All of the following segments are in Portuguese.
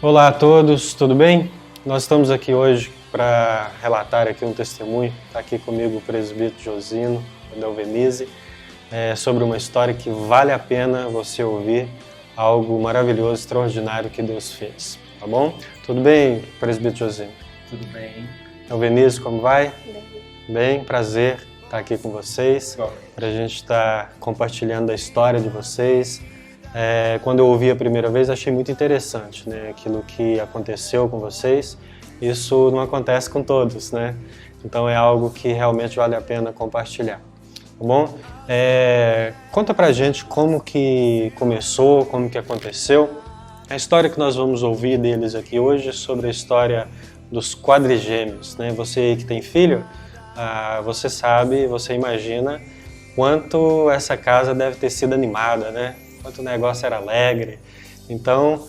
Olá a todos, tudo bem? Nós estamos aqui hoje para relatar aqui um testemunho. Está aqui comigo o presbítero Josino, da Alvenize, sobre uma história que vale a pena você ouvir, algo maravilhoso, extraordinário que Deus fez, tá bom? Tudo bem, presbítero Josino? Tudo bem. Alvenize, como vai? Bem. Bem, prazer estar aqui com vocês, para a gente estar compartilhando a história de vocês. Quando eu ouvi a primeira vez, achei muito interessante, né? Aquilo que aconteceu com vocês. Isso não acontece com todos, né? Então é algo que realmente vale a pena compartilhar, tá bom? Conta pra gente como que começou, como que aconteceu. A história que nós vamos ouvir deles aqui hoje é sobre a história dos quadrigêmeos, né? Você aí que tem filho, você sabe, você imagina quanto essa casa deve ter sido animada, né? Quanto o negócio era alegre. Então,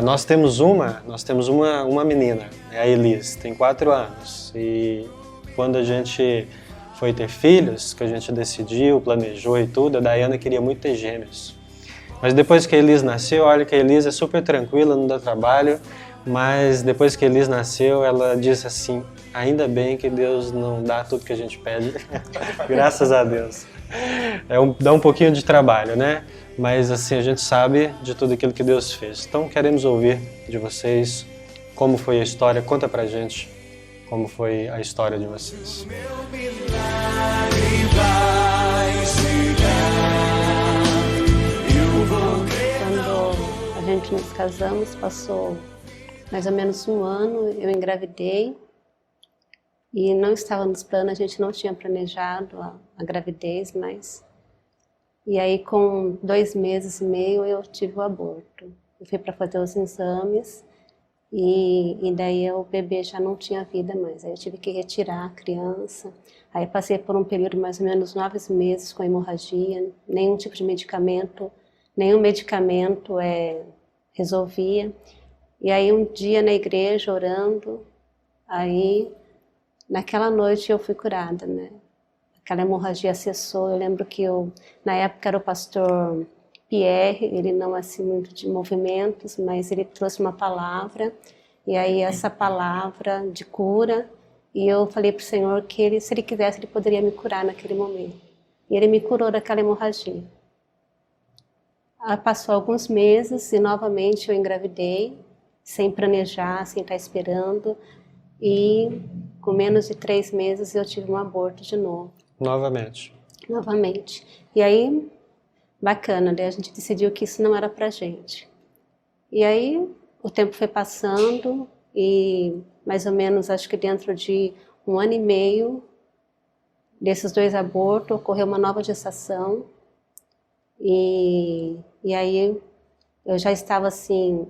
nós temos uma menina, a Elis, tem 4 anos. E quando a gente foi ter filhos, que a gente decidiu, planejou e tudo, a Dayana queria muito ter gêmeos. Mas depois que a Elis nasceu, olha que a Elis é super tranquila, não dá trabalho, mas depois que a Elis nasceu, ela disse assim, ainda bem que Deus não dá tudo que a gente pede, graças a Deus. Dá um pouquinho de trabalho, né? Mas assim, a gente sabe de tudo aquilo que Deus fez. Então queremos ouvir de vocês como foi a história. Conta pra gente como foi a história de vocês. Quando a gente nos casamos, passou mais ou menos um ano, eu engravidei. E não estava nos planos, a gente não tinha planejado a gravidez, mas... E aí, com 2 meses e meio, eu tive o aborto. Eu fui para fazer os exames e daí o bebê já não tinha vida mais. Aí eu tive que retirar a criança. Aí passei por um período mais ou menos 9 meses com hemorragia, nenhum tipo de medicamento, nenhum medicamento resolvia. E aí um dia na igreja, orando, aí naquela noite eu fui curada, né? Aquela hemorragia cessou. Eu lembro que na época era o pastor Pierre, ele não assim muito de movimentos, mas ele trouxe uma palavra, e aí essa palavra de cura, e eu falei para o Senhor que se ele quisesse, ele poderia me curar naquele momento. E ele me curou daquela hemorragia. Passou alguns meses e novamente eu engravidei, sem planejar, sem estar esperando, e com menos de 3 meses eu tive um aborto de novo. Novamente. E aí, bacana, daí a gente decidiu que isso não era pra gente. E aí, o tempo foi passando e mais ou menos, acho que dentro de 1 ano e meio desses 2 abortos, ocorreu uma nova gestação. E aí, eu já estava assim,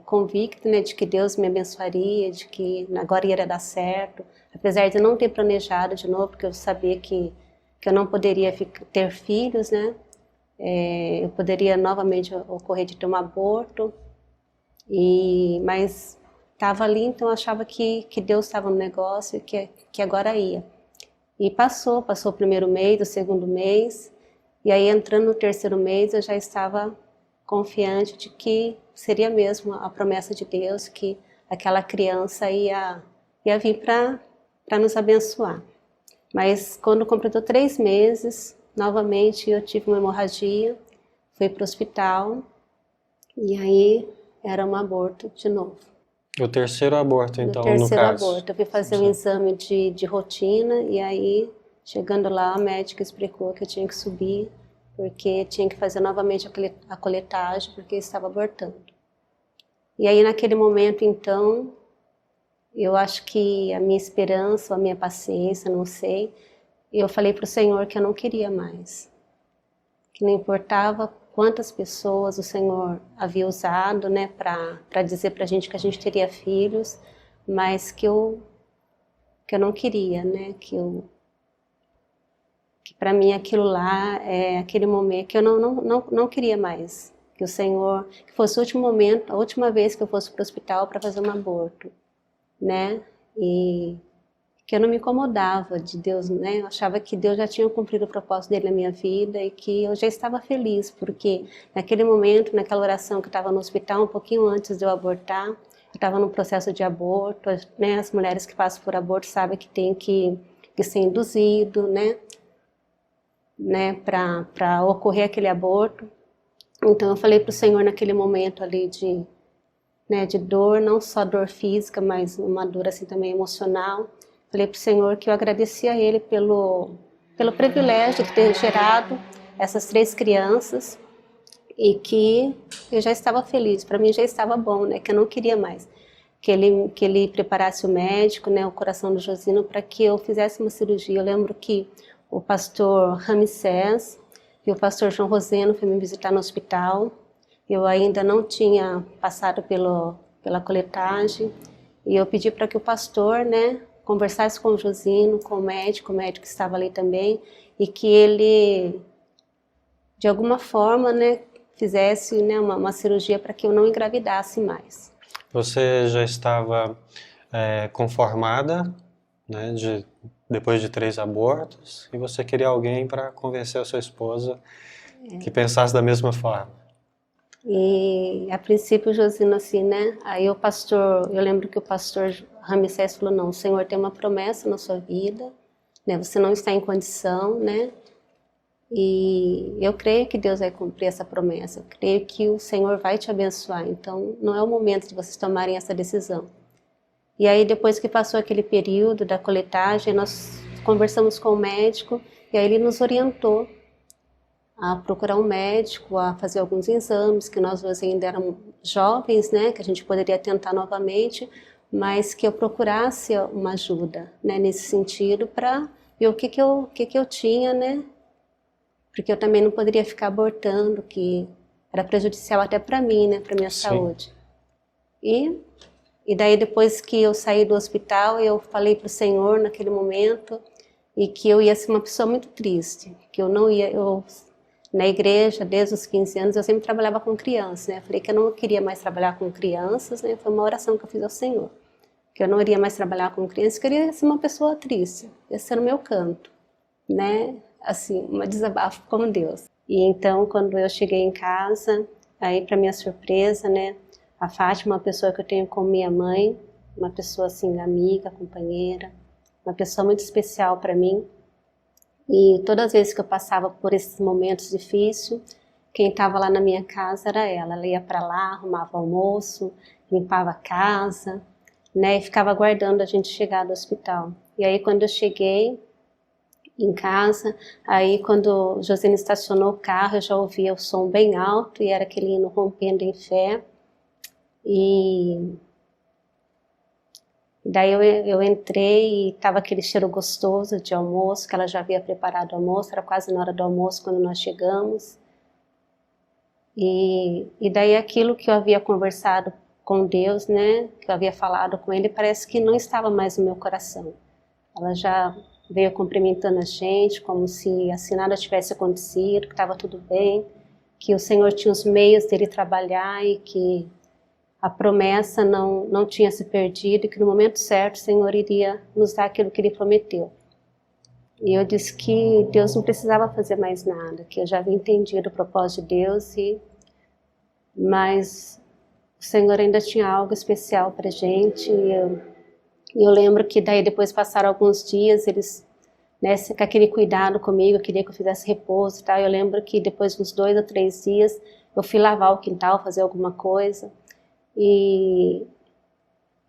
convicta, né, de que Deus me abençoaria, de que agora ia dar certo. Apesar de não ter planejado de novo, porque eu sabia que eu não poderia ter filhos, né? Eu poderia novamente ocorrer de ter um aborto, mas estava ali, então eu achava que Deus estava no negócio e que agora ia. E passou o primeiro mês, o segundo mês, e aí entrando no terceiro mês eu já estava confiante de que seria mesmo a promessa de Deus, que aquela criança ia vir para nos abençoar. Mas quando completou 3 meses, novamente eu tive uma hemorragia, fui para o hospital e aí era um aborto de novo. O terceiro aborto, então, no caso. O terceiro aborto. Eu fui fazer um exame de rotina e aí, chegando lá, a médica explicou que eu tinha que subir porque tinha que fazer novamente a coletagem porque eu estava abortando. E aí naquele momento, então, eu acho que a minha esperança, a minha paciência, não sei, eu falei para o Senhor que eu não queria mais. Que não importava quantas pessoas o Senhor havia usado, né, para dizer para a gente que a gente teria filhos, mas que eu não queria, né, que para mim aquilo lá é aquele momento que eu não queria mais. Que o Senhor, que fosse o último momento, a última vez que eu fosse para o hospital para fazer um aborto, né? E que eu não me incomodava de Deus, né? Eu achava que Deus já tinha cumprido o propósito dele na minha vida e que eu já estava feliz, porque naquele momento, naquela oração que eu estava no hospital, um pouquinho antes de eu abortar, eu estava no processo de aborto, né? As mulheres que passam por aborto sabem que tem que ser induzido, né? Para ocorrer aquele aborto. Então eu falei para o Senhor naquele momento ali de dor, não só dor física, mas uma dor assim também emocional. Falei para o Senhor que eu agradecia a Ele pelo privilégio de ter gerado essas 3 crianças e que eu já estava feliz, para mim já estava bom, né? Que eu não queria mais. Que ele preparasse o médico, né, o coração do Josino, para que eu fizesse uma cirurgia. Eu lembro que o pastor Ramsés e o pastor João Roseno foi me visitar no hospital. Eu ainda não tinha passado pela coletagem e eu pedi para que o pastor, né, conversasse com o Josino, com o médico estava ali também, e que ele, de alguma forma, né, fizesse, né, uma cirurgia para que eu não engravidasse mais. Você já estava conformada, né, depois de 3 abortos, e você queria alguém para convencer a sua esposa que pensasse da mesma forma. E a princípio o Josino assim, né, aí eu lembro que o pastor Ramsés falou, não, o Senhor tem uma promessa na sua vida, né, você não está em condição, né, e eu creio que Deus vai cumprir essa promessa, eu creio que o Senhor vai te abençoar, então não é o momento de vocês tomarem essa decisão. E aí depois que passou aquele período da coletagem, nós conversamos com o médico e aí ele nos orientou a procurar um médico, a fazer alguns exames, que nós duas ainda éramos jovens, né, que a gente poderia tentar novamente, mas que eu procurasse uma ajuda, né, nesse sentido, para ver o que eu tinha, né, porque eu também não poderia ficar abortando, que era prejudicial até para mim, né, para minha saúde. E daí depois que eu saí do hospital, eu falei para o Senhor naquele momento, e que eu ia ser uma pessoa muito triste, que eu não ia, na igreja, desde os 15 anos, eu sempre trabalhava com crianças, né? Eu falei que eu não queria mais trabalhar com crianças, né? Foi uma oração que eu fiz ao Senhor. Que eu não iria mais trabalhar com crianças, eu queria ser uma pessoa triste. Esse era o meu canto, né? Assim, uma desabafo com Deus. E então, quando eu cheguei em casa, aí para minha surpresa, né? A Fátima, uma pessoa que eu tenho como minha mãe, uma pessoa assim, amiga, companheira, uma pessoa muito especial para mim. E todas as vezes que eu passava por esses momentos difíceis, quem estava lá na minha casa era ela. Ela ia para lá, arrumava almoço, limpava a casa, né? E ficava aguardando a gente chegar do hospital. E aí quando eu cheguei em casa, aí quando o Josino estacionou o carro, eu já ouvia o som bem alto e era aquele hino Rompendo em Fé. E daí eu entrei e estava aquele cheiro gostoso de almoço, que ela já havia preparado o almoço, era quase na hora do almoço quando nós chegamos. E daí aquilo que eu havia conversado com Deus, né, que eu havia falado com Ele, parece que não estava mais no meu coração. Ela já veio cumprimentando a gente, como se assim nada tivesse acontecido, que estava tudo bem, que o Senhor tinha os meios dele trabalhar e que a promessa não tinha se perdido e que no momento certo o Senhor iria nos dar aquilo que Ele prometeu. E eu disse que Deus não precisava fazer mais nada, que eu já havia entendido o propósito de Deus, mas o Senhor ainda tinha algo especial para a gente. E eu lembro que daí depois passaram alguns dias, eles, né, com aquele cuidado comigo, eu queria que eu fizesse repouso e tal. Eu lembro que depois de uns 2 ou 3 dias eu fui lavar o quintal, fazer alguma coisa. E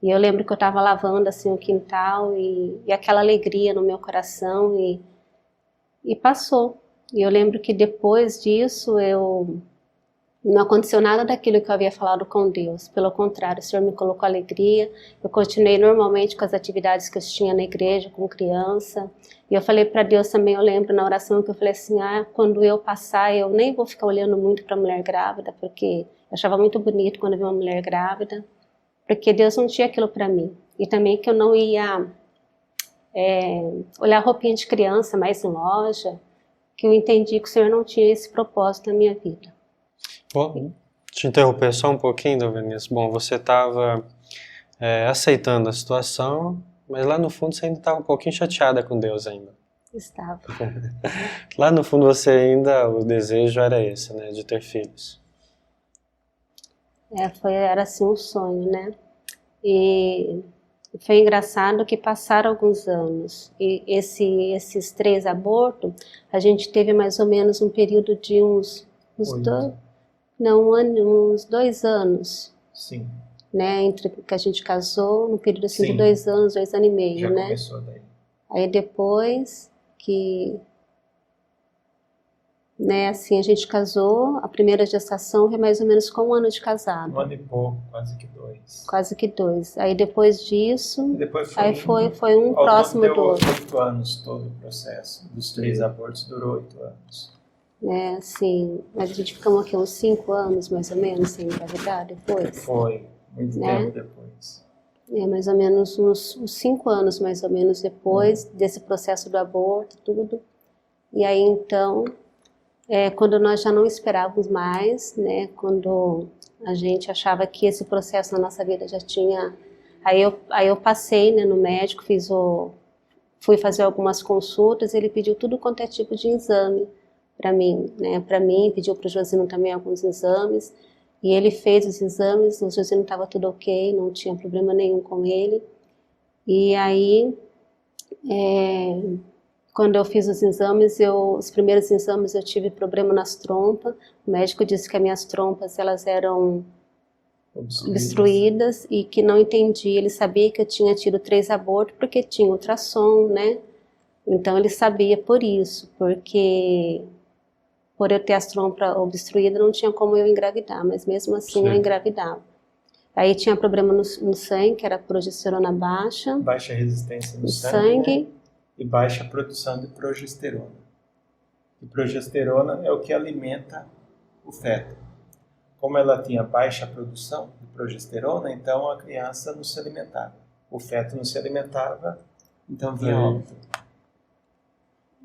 eu lembro que eu estava lavando assim o quintal e aquela alegria no meu coração e passou. E eu lembro que depois disso não aconteceu nada daquilo que eu havia falado com Deus. Pelo contrário, o Senhor me colocou alegria. Eu continuei normalmente com as atividades que eu tinha na igreja, com criança. E eu falei para Deus também, eu lembro na oração que eu falei assim, quando eu passar, eu nem vou ficar olhando muito para a mulher grávida, porque eu achava muito bonito quando eu vi uma mulher grávida, porque Deus não tinha aquilo para mim. E também que eu não ia olhar roupinha de criança mais em loja, que eu entendi que o Senhor não tinha esse propósito na minha vida. Bom, te interromper só um pouquinho, Dona Venice. Bom, você estava aceitando a situação, Mas lá no fundo você ainda estava um pouquinho chateada com Deus ainda. Estava. Lá no fundo você ainda, o desejo era esse, né, de ter filhos. Era assim um sonho, né? E foi engraçado que passaram alguns anos. E esses 3 abortos, a gente teve mais ou menos um período de uns 2 anos. Sim. Né, entre que a gente casou, no período assim, Sim. de 2 anos, 2 anos e meio, Já né? começou daí. Aí depois que, né, assim, a gente casou, a primeira gestação foi mais ou menos com 1 ano de casado. 1 ano e pouco, quase que 2. Quase que 2. Aí depois disso, E depois foi um próximo do outro. 8 anos todo o processo. Dos 3 abortos durou 8 anos. Né, assim, mas a gente ficamos aqui uns 5 anos, mais ou menos, sem engravidar depois. Foi, muito Né? tempo depois. Mais ou menos uns 5 anos, mais ou menos, depois desse processo do aborto, tudo. E aí, então, quando nós já não esperávamos mais, né, quando a gente achava que esse processo na nossa vida já tinha... Aí eu passei, né, no médico, fui fazer algumas consultas, ele pediu tudo quanto é tipo de exame para mim, né, pediu para o Josino também alguns exames, e ele fez os exames, o Josino estava tudo ok, não tinha problema nenhum com ele, e aí, quando eu fiz os exames, os primeiros exames eu tive problema nas trompas, o médico disse que as minhas trompas, elas eram obstruídas e que não entendia, ele sabia que eu tinha tido 3 abortos porque tinha ultrassom, né, então ele sabia por isso, porque... Por eu ter as trompas obstruídas, não tinha como eu engravidar, mas mesmo assim eu engravidava. Aí tinha problema no sangue, que era progesterona baixa. Baixa resistência no sangue. Né? E baixa produção de progesterona. E progesterona é o que alimenta o feto. Como ela tinha baixa produção de progesterona, então a criança não se alimentava. O feto não se alimentava, então vinha óbito.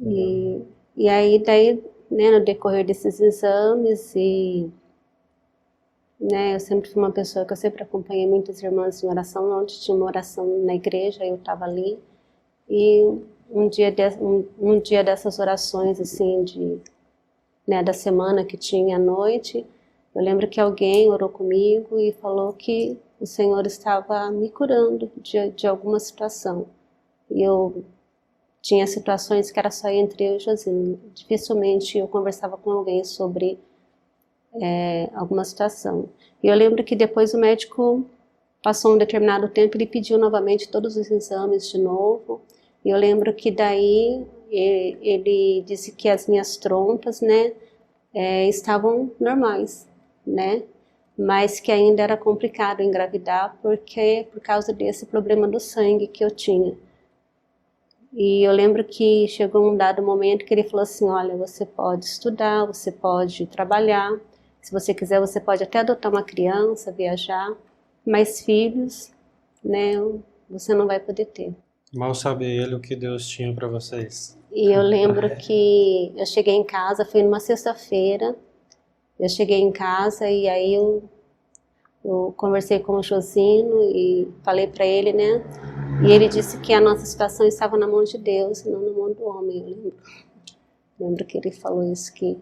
E aí, daí... Né, no decorrer desses exames né, eu sempre fui uma pessoa que eu sempre acompanhei muitas irmãs em oração, onde tinha uma oração na igreja, eu estava ali, e um dia dessas orações, assim, né, da semana que tinha à noite, eu lembro que alguém orou comigo e falou que o Senhor estava me curando de alguma situação, e eu... Tinha situações que era só entre eu e Josino. Dificilmente eu conversava com alguém sobre alguma situação. E eu lembro que depois o médico passou um determinado tempo, ele pediu novamente todos os exames de novo. E eu lembro que daí ele disse que as minhas trompas, né, estavam normais, né? Mas que ainda era complicado engravidar por causa desse problema do sangue que eu tinha. E eu lembro que chegou um dado momento que ele falou assim, olha, você pode estudar, você pode trabalhar, se você quiser você pode até adotar uma criança, viajar, mas filhos, né, você não vai poder ter. Mal sabe ele o que Deus tinha para vocês. E eu lembro que eu cheguei em casa, foi numa sexta-feira, eu cheguei em casa e aí eu conversei com o Josino e falei para ele, né, e ele disse que a nossa situação estava na mão de Deus e não na mão do homem, eu lembro que ele falou isso aqui.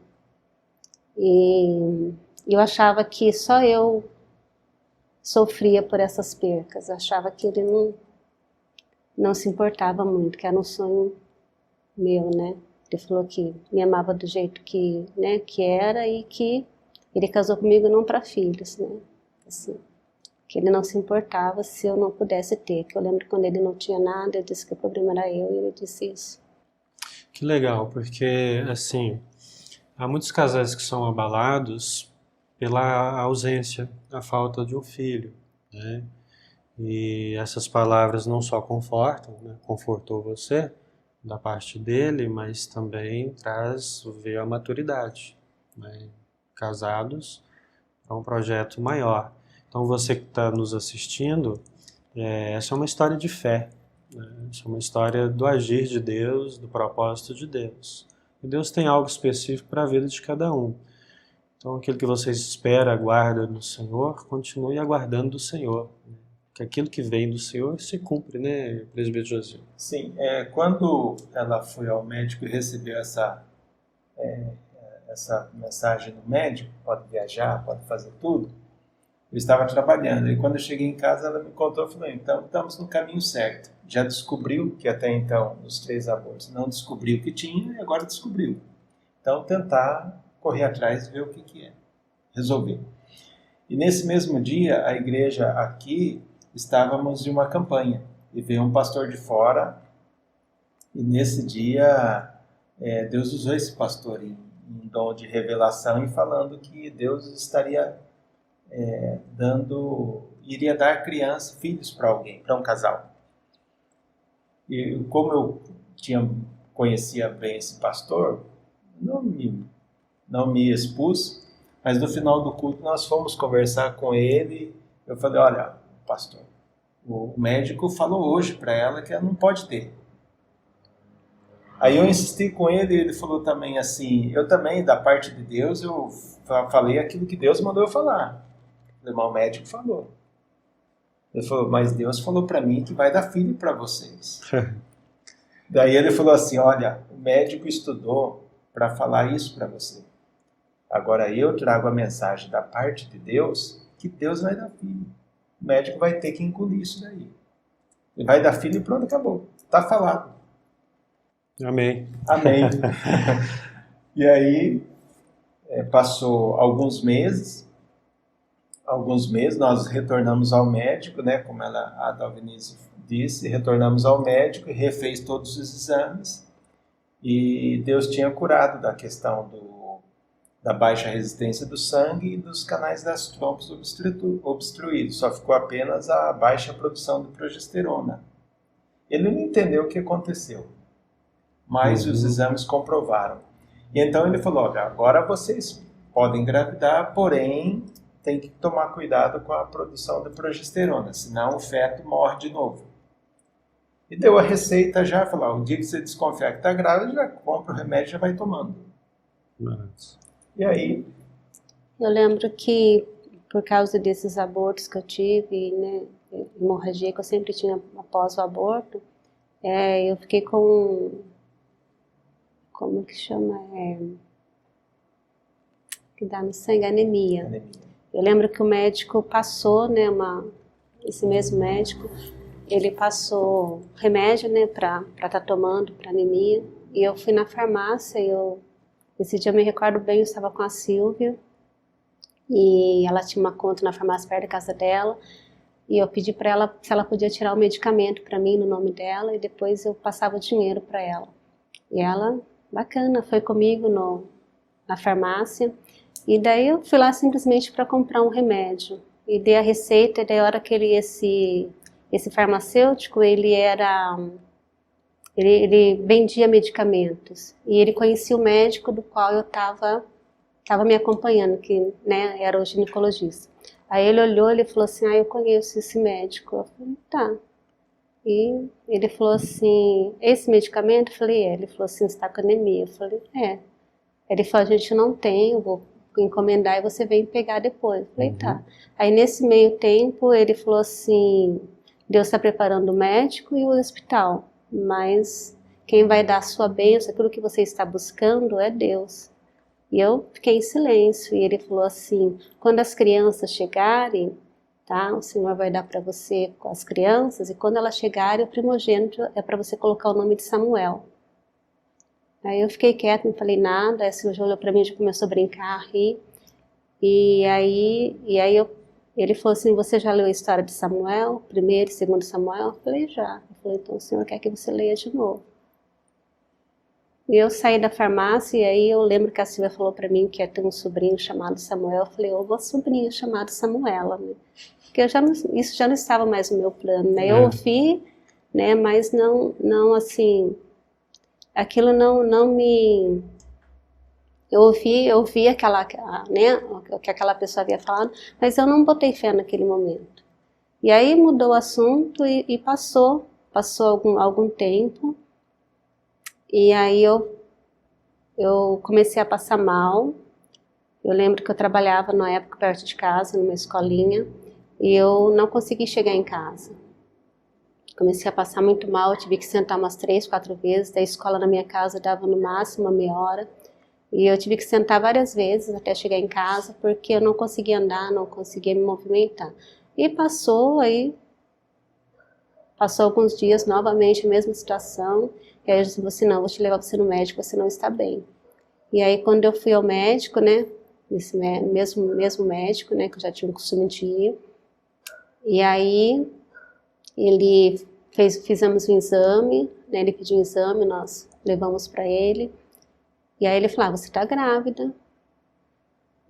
E eu achava que só eu sofria por essas percas, eu achava que ele não se importava muito, que era um sonho meu, né. Ele falou que me amava do jeito que, né, que era e que ele casou comigo não para filhos, né, assim. Que ele não se importava se eu não pudesse ter, que eu lembro que quando ele não tinha nada, eu disse que o problema era eu, e ele disse isso. Que legal, porque, assim, há muitos casais que são abalados pela ausência, a falta de um filho, né? E essas palavras não só confortam, né? Confortou você, da parte dele, mas também veio a maturidade, né? Casados é um projeto maior. Então você que está nos assistindo, essa é uma história de fé, né? Essa é uma história do agir de Deus, do propósito de Deus. E Deus tem algo específico para a vida de cada um. Então aquilo que vocês esperam, aguardam no Senhor, continue aguardando do Senhor, né? que aquilo que vem do Senhor se cumpre, né, presbítero José? Sim, quando ela foi ao médico e recebeu essa mensagem do médico, pode viajar, pode fazer tudo, eu estava trabalhando. E quando eu cheguei em casa, ela me contou, falou, então estamos no caminho certo. Já descobriu que até então, nos 3 abortos, não descobriu o que tinha e agora descobriu. Então tentar correr atrás e ver o que é. Resolver. E nesse mesmo dia, a igreja aqui, estávamos em uma campanha. E veio um pastor de fora. E nesse dia, Deus usou esse pastor em dom de revelação e falando que Deus estaria iria dar filhos para alguém, para um casal. E como eu conhecia bem esse pastor, não me expus, mas no final do culto nós fomos conversar com ele. Eu falei, olha, pastor, o médico falou hoje para ela que ela não pode ter. Aí eu insisti com ele e ele falou também assim, eu também, da parte de Deus, eu falei aquilo que Deus mandou eu falar. Mas o médico falou. Ele falou, mas Deus falou para mim que vai dar filho para vocês. Daí ele falou assim, olha, o médico estudou para falar isso para você. Agora eu trago a mensagem da parte de Deus, que Deus vai dar filho. O médico vai ter que engolir isso daí. Ele vai dar filho e pronto, acabou. Está falado. Amém. Amém. E aí, passou alguns meses, nós retornamos ao médico, né, como a Dalvinise disse, retornamos ao médico e refez todos os exames, e Deus tinha curado da questão da baixa resistência do sangue e dos canais das trompas obstruídos, só ficou apenas a baixa produção de progesterona. Ele não entendeu o que aconteceu, mas os exames comprovaram. E então ele falou, olha, agora vocês podem engravidar, porém tem que tomar cuidado com a produção de progesterona, senão o feto morre de novo. E deu a receita já, falou, o dia que você desconfiar que está grávida, já compra o remédio e já vai tomando. E aí? Eu lembro que, por causa desses abortos que eu tive, né, hemorragia que eu sempre tinha após o aborto, eu fiquei com, como que chama? Que dá no sangue, anemia. Eu lembro que o médico passou, né, esse mesmo médico, ele passou remédio, né, para estar tomando para anemia, e eu fui na farmácia, esse dia eu me recordo bem, eu estava com a Silvia, e ela tinha uma conta na farmácia perto da casa dela, e eu pedi para ela se ela podia tirar o medicamento para mim no nome dela, e depois eu passava o dinheiro para ela. E ela, bacana, foi comigo na farmácia, e daí eu fui lá simplesmente para comprar um remédio, e dei a receita, e daí a hora que esse farmacêutico, ele vendia medicamentos, e ele conhecia o médico do qual eu estava me acompanhando, que, né, era o ginecologista. Aí ele olhou e falou assim, eu conheço esse médico. Eu falei, tá. E ele falou assim, esse medicamento? Eu falei, Ele falou assim, você está com anemia? Eu falei, Ele falou, a gente não tem, eu vou encomendar e você vem pegar depois. Eu falei, tá. Aí nesse meio tempo ele falou assim, Deus está preparando o médico e o hospital, mas quem vai dar a sua bênção, aquilo que você está buscando é Deus. E eu fiquei em silêncio, e ele falou assim, quando as crianças chegarem, tá, o Senhor vai dar para você com as crianças, e quando elas chegarem, o primogênito é para você colocar o nome de Samuel. Aí eu fiquei quieta, não falei nada, aí o Senhor já olhou para mim, já começou a brincar, a rir, e aí ele falou assim, você já leu a história de Samuel, 1º e 2º Samuel? Eu falei, já. Ele falou, então o Senhor quer que você leia de novo. E eu saí da farmácia, e aí eu lembro que a Silvia falou para mim que ia ter um sobrinho chamado Samuel. Eu falei, uma sobrinha chamada Samuela, né? Porque isso já não estava mais no meu plano, né? Eu ouvi, né, mas não assim, aquilo não me... Eu ouvi aquela, né, o que aquela pessoa havia falado, mas eu não botei fé naquele momento. E aí mudou o assunto e passou algum tempo, e aí eu comecei a passar mal. Eu lembro que eu trabalhava na época perto de casa, numa escolinha, E eu não consegui chegar em casa. Comecei a passar muito mal, eu tive que sentar umas 3, 4 vezes. Da escola na minha casa dava no máximo uma meia hora. E eu tive que sentar várias vezes até chegar em casa, porque eu não conseguia andar, não conseguia me movimentar. E passou alguns dias, novamente a mesma situação. E aí eu disse assim, não, vou te levar você no médico, você não está bem. E aí quando eu fui ao médico, né, esse mesmo médico, né, que eu já tinha o costume de ir, e aí fizemos um exame, né, ele pediu um exame, nós levamos para ele, e aí ele falou, você está grávida,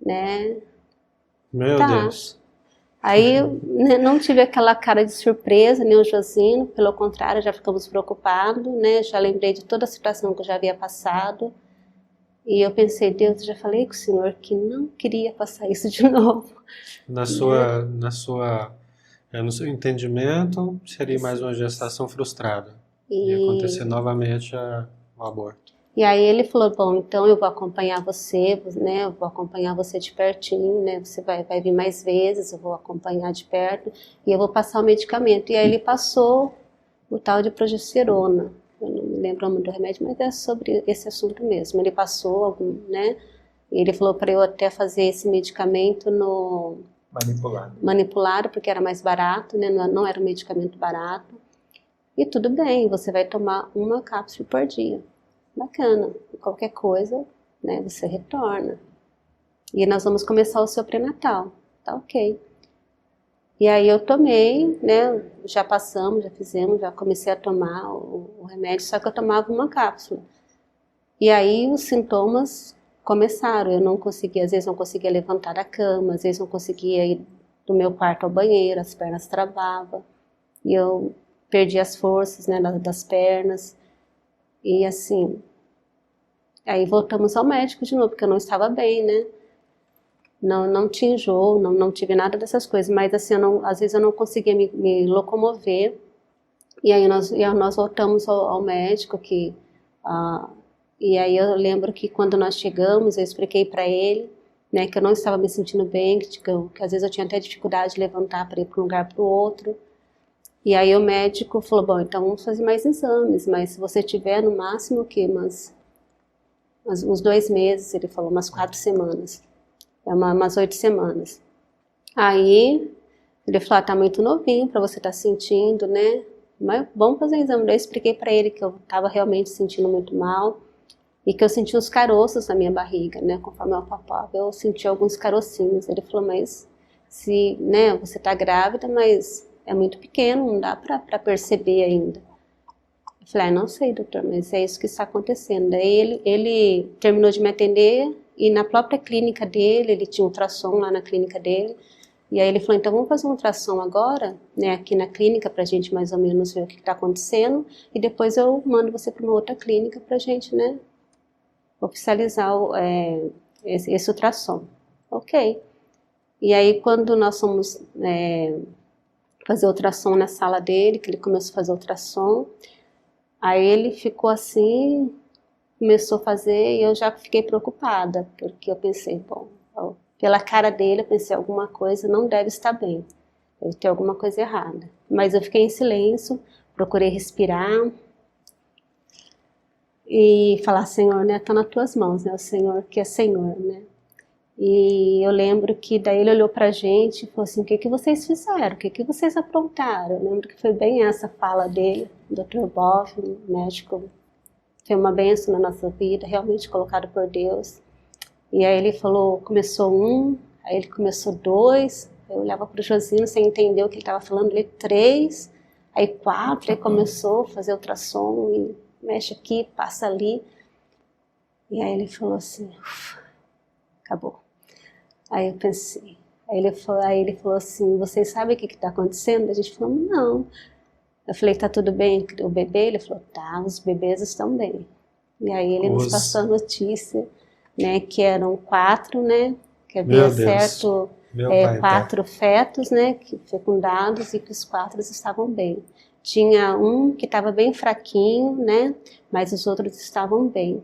né? Meu tá. Deus. Aí eu não tive aquela cara de surpresa, nem o Josino, pelo contrário, já ficamos preocupados, né? Já lembrei de toda a situação que eu já havia passado. E eu pensei, Deus, eu já falei com o Senhor que não queria passar isso de novo. No seu entendimento, seria mais uma gestação frustrada. Ia acontecer novamente o aborto. E aí ele falou, bom, então eu vou acompanhar você, né, eu vou acompanhar você de pertinho, né, você vai vir mais vezes, eu vou acompanhar de perto e eu vou passar o medicamento. E aí ele passou o tal de progesterona, eu não me lembro o nome do remédio, mas é sobre esse assunto mesmo. Ele passou algum, né, e ele falou para eu até fazer esse medicamento no... Manipulado, porque era mais barato, né, não era um medicamento barato. E tudo bem, você vai tomar uma cápsula por dia. Bacana, qualquer coisa, né, você retorna. E nós vamos começar o seu pré-natal, tá ok. E aí eu tomei, né, já passamos, já fizemos, já comecei a tomar o remédio, só que eu tomava uma cápsula. E aí os sintomas começaram, eu não conseguia, às vezes não conseguia levantar da cama, às vezes não conseguia ir do meu quarto ao banheiro, as pernas travavam, e eu perdi as forças, né, das pernas. E assim, aí voltamos ao médico de novo, porque eu não estava bem, né? Não tinha enjoo, não tive nada dessas coisas, mas assim, às vezes eu não conseguia me locomover. E aí nós voltamos ao médico, e aí eu lembro que quando nós chegamos, eu expliquei para ele, né, que eu não estava me sentindo bem, que às vezes eu tinha até dificuldade de levantar para ir para um lugar para o outro. E aí o médico falou, bom, então vamos fazer mais exames, mas se você tiver no máximo o quê? Uns 2 meses, ele falou, umas 4 semanas, umas 8 semanas. Aí ele falou, tá muito novinho para você estar sentindo, né? Mas vamos fazer exame. Eu expliquei para ele que eu estava realmente sentindo muito mal e que eu sentia uns caroços na minha barriga, né? Conforme eu papava, eu sentia alguns carocinhos. Ele falou, mas né, você tá grávida, mas é muito pequeno, não dá para perceber ainda. Eu falei, não sei, doutor, mas é isso que está acontecendo. Daí ele terminou de me atender e na própria clínica dele, ele tinha um ultrassom lá na clínica dele, e aí ele falou, então vamos fazer um ultrassom agora, né, aqui na clínica, pra gente mais ou menos ver o que está acontecendo, e depois eu mando você para uma outra clínica pra gente, né, oficializar esse ultrassom. Ok. E aí quando nós fomos fazer ultrassom na sala dele, que ele começou a fazer ultrassom, aí ele ficou assim, começou a fazer e eu já fiquei preocupada, porque eu pensei, bom, pela cara dele eu pensei, alguma coisa não deve estar bem, deve ter alguma coisa errada. Mas eu fiquei em silêncio, procurei respirar e falar, Senhor, né, tá nas tuas mãos, né, o Senhor que é Senhor, né. E eu lembro que daí ele olhou pra gente e falou assim, o que vocês fizeram? O que vocês aprontaram? Eu lembro que foi bem essa fala dele, Dr. Boff, médico, foi uma bênção na nossa vida, realmente colocado por Deus. E aí ele falou, começou 1, aí ele começou 2, eu olhava pro Josino sem entender o que ele estava falando, ele 3, aí 4, aí começou a fazer ultrassom e mexe aqui, passa ali. E aí ele falou assim, acabou. Aí eu pensei, aí ele falou assim, vocês sabem o que está acontecendo? A gente falou, não. Eu falei, tá tudo bem o bebê? Ele falou, tá, os bebês estão bem. E aí ele nos passou a notícia, né, que eram 4, né, que havia certo 4 fetos, né, fecundados e que os 4 estavam bem. Tinha um que estava bem fraquinho, né, mas os outros estavam bem.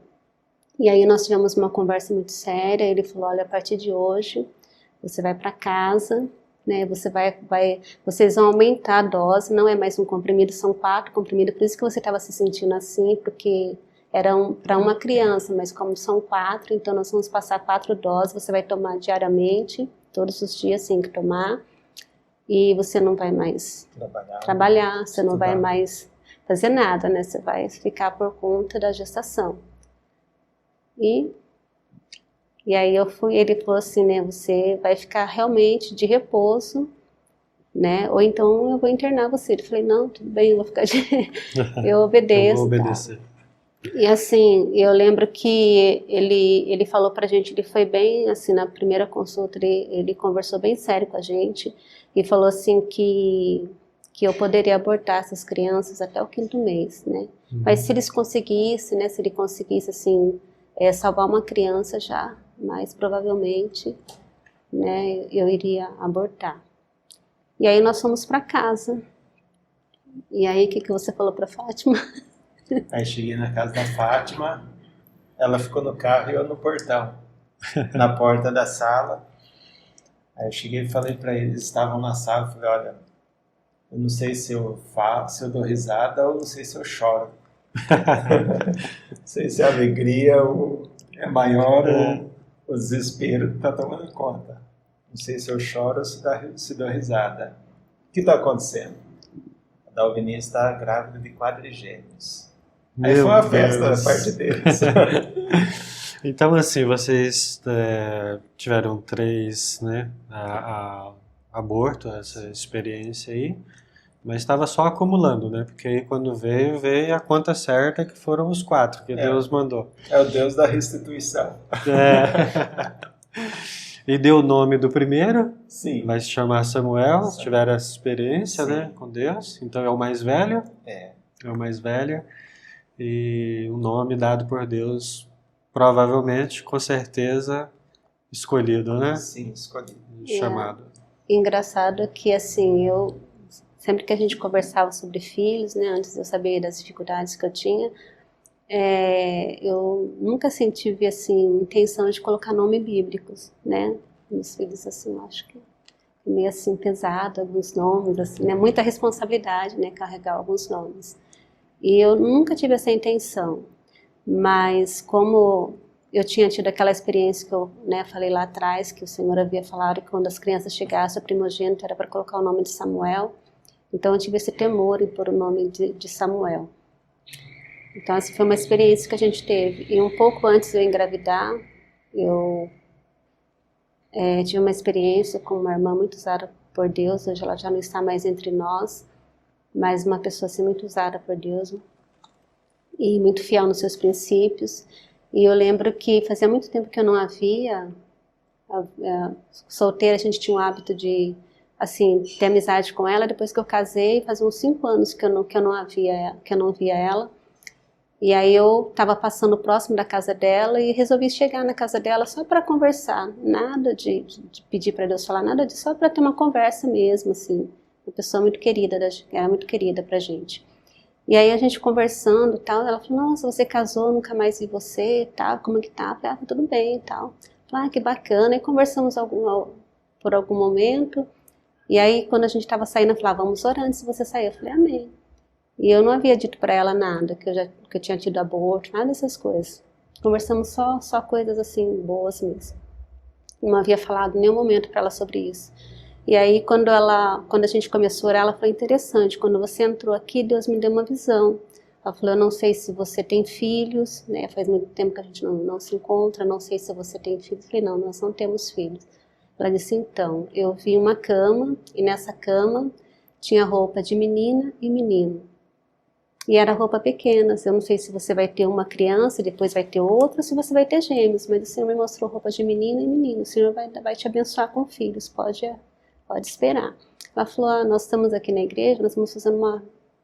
E aí nós tivemos uma conversa muito séria, ele falou, olha, a partir de hoje, você vai para casa, né? Vocês vão aumentar a dose, não é mais um comprimido, são 4 comprimidos, por isso que você estava se sentindo assim, porque era para uma criança, mas como são 4, então nós vamos passar 4 doses, você vai tomar diariamente, todos os dias tem que tomar, e você não vai mais trabalhar, você não vai mais fazer nada, né? Você vai ficar por conta da gestação. E aí ele falou assim, né, você vai ficar realmente de repouso, né, ou então eu vou internar você. Eu falei, não, tudo bem, eu vou ficar eu obedeço. Eu vou obedecer. E assim, eu lembro que ele falou pra gente, ele foi bem, assim, na primeira consulta, ele conversou bem sério com a gente, e falou assim que eu poderia abortar essas crianças até o 5º mês, né, mas se eles conseguissem, né, se ele conseguisse, assim, salvar uma criança já, mas provavelmente, né, eu iria abortar. E aí nós fomos para casa. E aí o que você falou para Fátima? Aí cheguei na casa da Fátima, ela ficou no carro e eu no portão, na porta da sala. Aí eu cheguei e falei para eles, estavam na sala, falei, olha, eu não sei se eu dou risada ou não sei se eu choro. Não sei se a alegria é maior ou o desespero está tomando conta. Não sei se eu choro ou se dou risada. O que está acontecendo? A Dalvininha está grávida de quadrigêmeos. Aí foi uma festa da parte deles. Então, assim, vocês tiveram 3, né, aborto, essa experiência aí, mas estava só acumulando, né? Porque aí quando veio a conta certa que foram os 4 que Deus mandou. É o Deus da restituição. E deu o nome do primeiro? Sim. Vai se chamar Samuel, tiveram essa experiência, né, com Deus. Então é o mais velho. É o mais velho. E o nome dado por Deus, provavelmente, com certeza, escolhido, né? Sim, escolhido. Chamado. Engraçado que, assim, sempre que a gente conversava sobre filhos, né, antes de eu saber das dificuldades que eu tinha, eu nunca tive, assim, intenção de colocar nomes bíblicos, né? Meus filhos, assim, eu acho que é meio, assim, pesado, alguns nomes, assim, né? Muita responsabilidade, né, carregar alguns nomes. E eu nunca tive essa intenção, mas como eu tinha tido aquela experiência que eu, né, falei lá atrás, que o Senhor havia falado que quando as crianças chegassem, a primogênita era para colocar o nome de Samuel, então eu tive esse temor em pôr o nome de Samuel. Então essa foi uma experiência que a gente teve. E um pouco antes de eu engravidar, eu tive uma experiência com uma irmã muito usada por Deus, hoje ela já não está mais entre nós, mas uma pessoa assim muito usada por Deus e muito fiel nos seus princípios. E eu lembro que fazia muito tempo que eu não a via, solteira, a gente tinha o hábito de, assim, ter amizade com ela. Depois que eu casei, fazia uns 5 anos que eu não via ela. E aí eu estava passando próximo da casa dela e resolvi chegar na casa dela só para conversar, nada de pedir para Deus falar, nada disso, só para ter uma conversa mesmo, assim. Uma pessoa muito querida, era muito querida pra gente. E aí a gente conversando e tal, ela falou, nossa, você casou, nunca mais vi você e tal, como é que tá? Eu falei, tá tudo bem e tal. Falei, que bacana. E conversamos por algum momento. E aí quando a gente estava saindo, ela falou, vamos orar antes de você sair. Eu falei, amém. E eu não havia dito para ela nada, que eu tinha tido aborto, nada dessas coisas. Conversamos só coisas assim, boas mesmo. Não havia falado em nenhum momento para ela sobre isso. E aí, quando a gente começou a orar, ela falou, interessante, quando você entrou aqui, Deus me deu uma visão. Ela falou, eu não sei se você tem filhos, né? Faz muito tempo que a gente não se encontra, não sei se você tem filhos. Eu falei, não, nós não temos filhos. Ela disse, então, eu vi uma cama, e nessa cama tinha roupa de menina e menino. E era roupa pequena, eu não sei se você vai ter uma criança, depois vai ter outra, se você vai ter gêmeos, mas o Senhor me mostrou roupa de menina e menino, o Senhor vai te abençoar com filhos, pode esperar. Ela falou, nós estamos aqui na igreja, nós estamos fazendo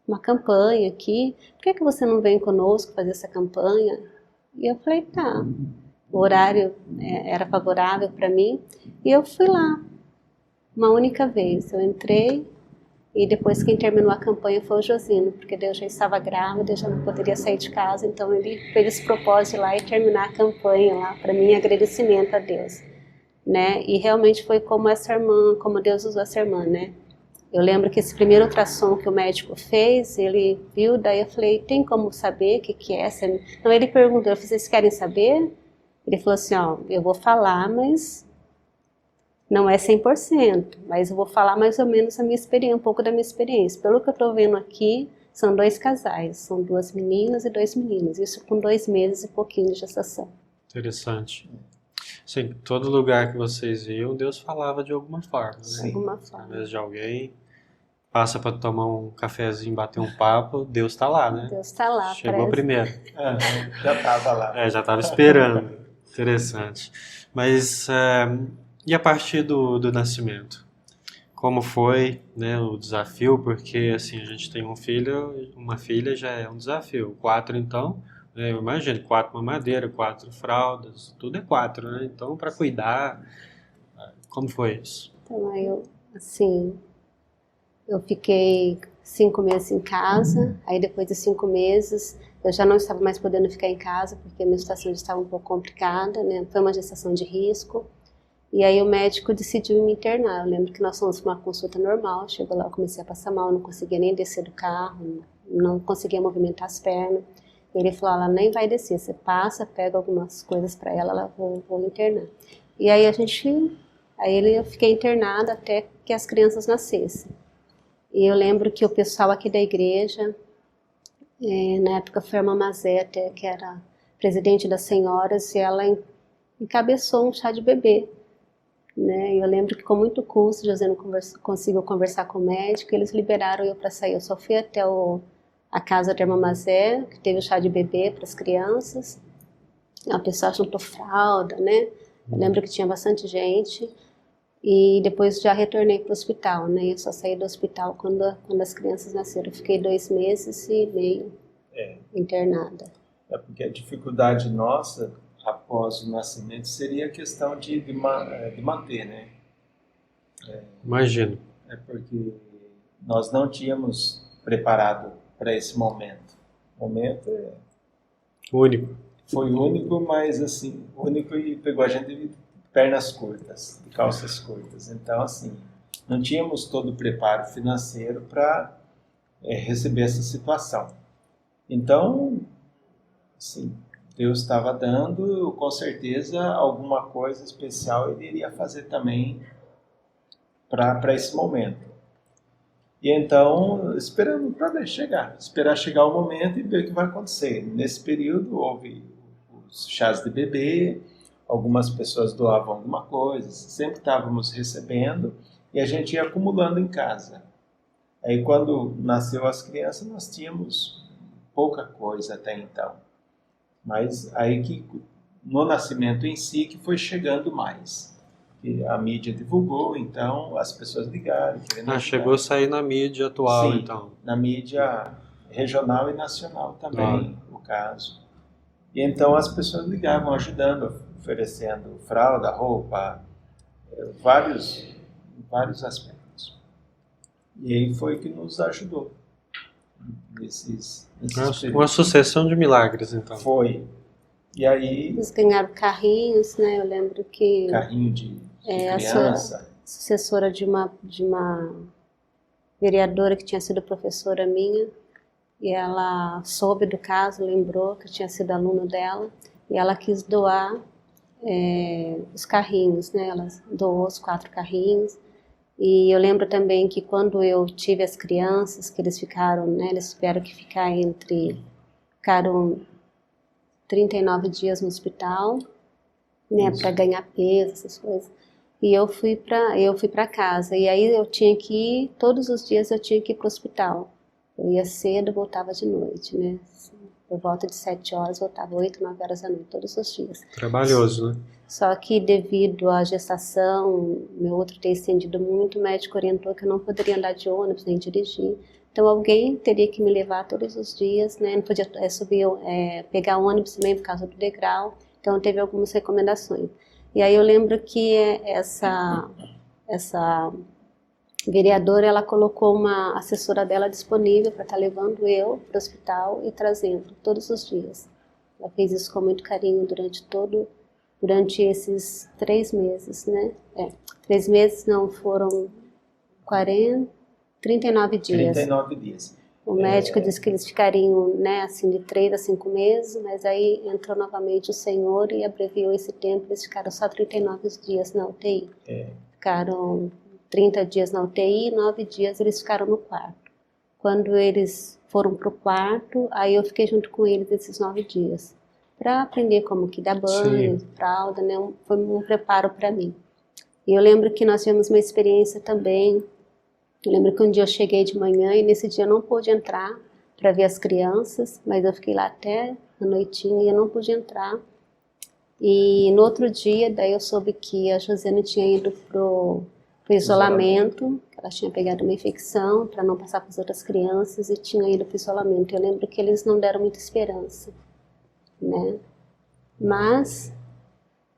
uma campanha aqui, por que você não vem conosco fazer essa campanha? E eu falei, tá. O horário era favorável para mim, e eu fui lá, uma única vez. Eu entrei, e depois quem terminou a campanha foi o Josino, porque Deus já estava grávida, eu já não poderia sair de casa, então ele fez esse propósito de ir lá e terminar a campanha lá, para mim, agradecimento a Deus. né? E realmente foi como essa irmã, como Deus usou essa irmã, né? Eu lembro que esse primeiro ultrassom que o médico fez, ele viu, daí eu falei, tem como saber o que é? Então ele perguntou, eu falei, vocês querem saber? Ele falou assim, ó, eu vou falar, mas não é 100%, mas eu vou falar mais ou menos a minha experiência, um pouco da minha experiência. Pelo que eu estou vendo aqui, são 2 casais, são 2 meninas e 2 meninos, isso com 2 meses e pouquinho de gestação. Interessante. Sim, todo lugar que vocês iam, Deus falava de alguma forma, né? De alguma forma. Através de alguém, passa para tomar um cafezinho, bater um papo, Deus está lá, né? Deus está lá. Chegou primeiro. Já estava lá. Já estava esperando. Interessante. Mas, e a partir do nascimento? Como foi, né, o desafio? Porque, assim, a gente tem um filho, uma filha já é um desafio. 4, então, né, eu imagino, 4 mamadeira, 4 fraldas, tudo é 4, né? Então, para cuidar, como foi isso? Então, eu fiquei 5 meses em casa, aí depois de 5 meses eu já não estava mais podendo ficar em casa porque a minha situação já estava um pouco complicada, né? Foi uma gestação de risco. E aí o médico decidiu me internar. Eu lembro que nós fomos para uma consulta normal, chegou lá, eu comecei a passar mal, não conseguia nem descer do carro, não conseguia movimentar as pernas. Ele falou, ela nem vai descer, você passa, pega algumas coisas para ela vou internar. E aí eu fiquei internada até que as crianças nascessem. E eu lembro que o pessoal aqui da igreja, na época foi a irmã Mazé, que era presidente das senhoras, e ela encabeçou um chá de bebê. Né? Eu lembro que com muito custo, José não conseguiu conversar com o médico, eles liberaram eu para sair. Eu só fui até a casa da irmã Mazé, que teve o chá de bebê para as crianças. A pessoa juntou fralda, né? Eu lembro que tinha bastante gente. E depois já retornei para o hospital, né? Eu só saí do hospital quando as crianças nasceram. Eu fiquei 2 meses e meio internada. É porque a dificuldade nossa após o nascimento seria a questão de manter, né? Imagino. É porque nós não tínhamos preparado para esse momento. O momento Único. Foi único, mas assim, único e pegou a gente de pernas curtas, de calças curtas. Então, assim, não tínhamos todo o preparo financeiro para receber essa situação. Então, assim, Deus estava dando, com certeza, alguma coisa especial Ele iria fazer também para esse momento. E então, esperando para esperar chegar o momento e ver o que vai acontecer. Nesse período, houve os chás de bebê, algumas pessoas doavam alguma coisa, sempre estávamos recebendo e a gente ia acumulando em casa. Aí quando nasceu as crianças, nós tínhamos pouca coisa até então. Mas aí que no nascimento em si que foi chegando mais. E a mídia divulgou, então as pessoas ligaram. Chegou a sair na mídia atual, sim, então. Na mídia regional e nacional também, o caso. E então as pessoas ligavam, ajudando, oferecendo fralda, roupa, vários aspectos. E aí foi que nos ajudou. Uma sucessão de milagres, então. Foi. E aí... Eles ganharam carrinhos, né? Eu lembro que... Carrinho de criança. A sucessora de uma vereadora que tinha sido professora minha, e ela soube do caso, lembrou que eu tinha sido aluno dela, e ela quis doar os carrinhos, né? Ela doou os 4 carrinhos. E eu lembro também que quando eu tive as crianças, que eles ficaram, né? Eles tiveram que ficaram 39 dias no hospital, né? Para ganhar peso, essas coisas. E eu fui para casa. E aí eu tinha que ir, todos os dias eu tinha que ir para o hospital. Eu ia cedo, voltava de noite, né? Por volta de 7 horas, voltava 8, 9 horas da noite, todos os dias. Trabalhoso, né? Só que devido à gestação, meu útero ter estendido muito, o médico orientou que eu não poderia andar de ônibus, nem dirigir. Então alguém teria que me levar todos os dias, né? Não podia pegar ônibus também por causa do degrau. Então teve algumas recomendações. E aí eu lembro que essa vereadora, ela colocou uma assessora dela disponível para estar levando eu para o hospital e trazendo todos os dias. Ela fez isso com muito carinho durante todo durante esses 3 meses, né? 3 meses não, foram 39 dias. 39 dias. O médico disse que eles ficariam, né, assim, de 3 a 5 meses, mas aí entrou novamente o Senhor e abreviou esse tempo, eles ficaram só 39 dias na UTI. Ficaram 30 dias na UTI e 9 dias eles ficaram no quarto. Quando eles foram para o quarto, aí eu fiquei junto com eles esses 9 dias, para aprender como que dá banho, fralda, né, foi um preparo para mim. E eu lembro que nós tivemos uma experiência também. Eu lembro que um dia eu cheguei de manhã e nesse dia eu não pude entrar para ver as crianças, mas eu fiquei lá até a noitinha e eu não pude entrar. E no outro dia, daí eu soube que a Josiane tinha ido pro isolamento, que ela tinha pegado uma infecção para não passar para as outras crianças e tinha ido pro isolamento. Eu lembro que eles não deram muita esperança, né? Mas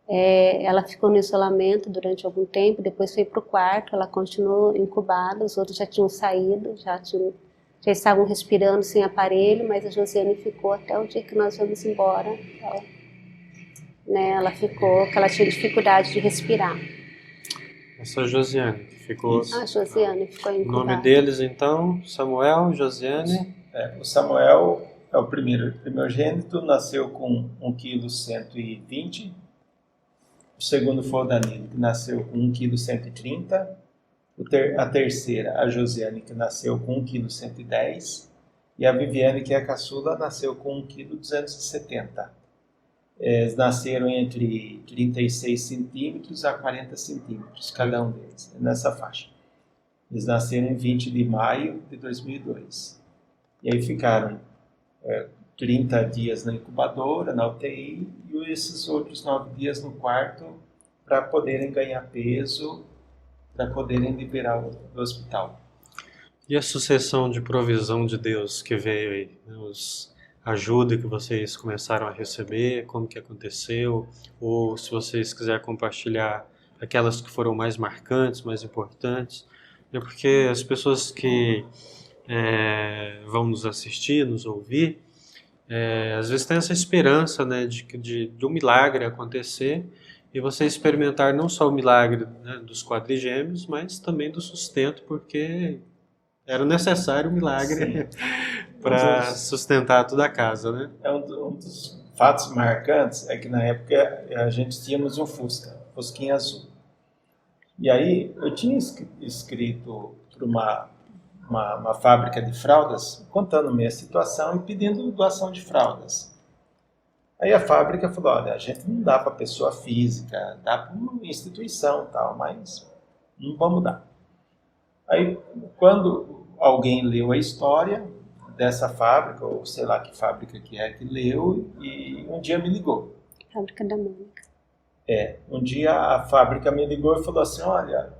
ela ficou no isolamento durante algum tempo, depois foi para o quarto, ela continuou incubada, os outros já tinham saído, já estavam respirando sem aparelho, mas a Josiane ficou até o dia que nós vamos embora. Ela ficou, que ela tinha dificuldade de respirar. Essa Josiane que ficou... A Josiane ficou incubada. O nome deles então, Samuel, Josiane... O Samuel é o primogênito, nasceu com 1,120 kg. O segundo foi o Danilo, que nasceu com 1,130 kg. A terceira, a Josiane, que nasceu com 1,110 kg. E a Viviane, que é a caçula, nasceu com 1,270 kg. Eles nasceram entre 36 centímetros a 40 centímetros, cada um deles, nessa faixa. Eles nasceram em 20 de maio de 2002. E aí ficaram 30 dias na incubadora, na UTI, e esses outros 9 dias no quarto para poderem ganhar peso, para poderem liberar do hospital. E a sucessão de provisão de Deus que veio aí? A ajuda que vocês começaram a receber, como que aconteceu? Ou se vocês quiserem compartilhar aquelas que foram mais marcantes, mais importantes. Porque as pessoas que vão nos assistir, nos ouvir, às vezes tem essa esperança, né, de um milagre acontecer e você experimentar não só o milagre, né, dos quadrigêmeos, mas também do sustento, porque era necessário um milagre para sustentar toda a casa, né? Um dos fatos marcantes é que na época a gente tínhamos um Fusquinha azul. E aí eu tinha escrito para uma fábrica de fraldas, contando minha situação e pedindo doação de fraldas. Aí a fábrica falou, olha, a gente não dá para pessoa física, dá para uma instituição, tal, mas não vamos dar. Aí quando alguém leu a história dessa fábrica, ou sei lá que fábrica que é, que leu, e um dia me ligou. Fábrica da Mônica. Um dia a fábrica me ligou e falou assim, olha,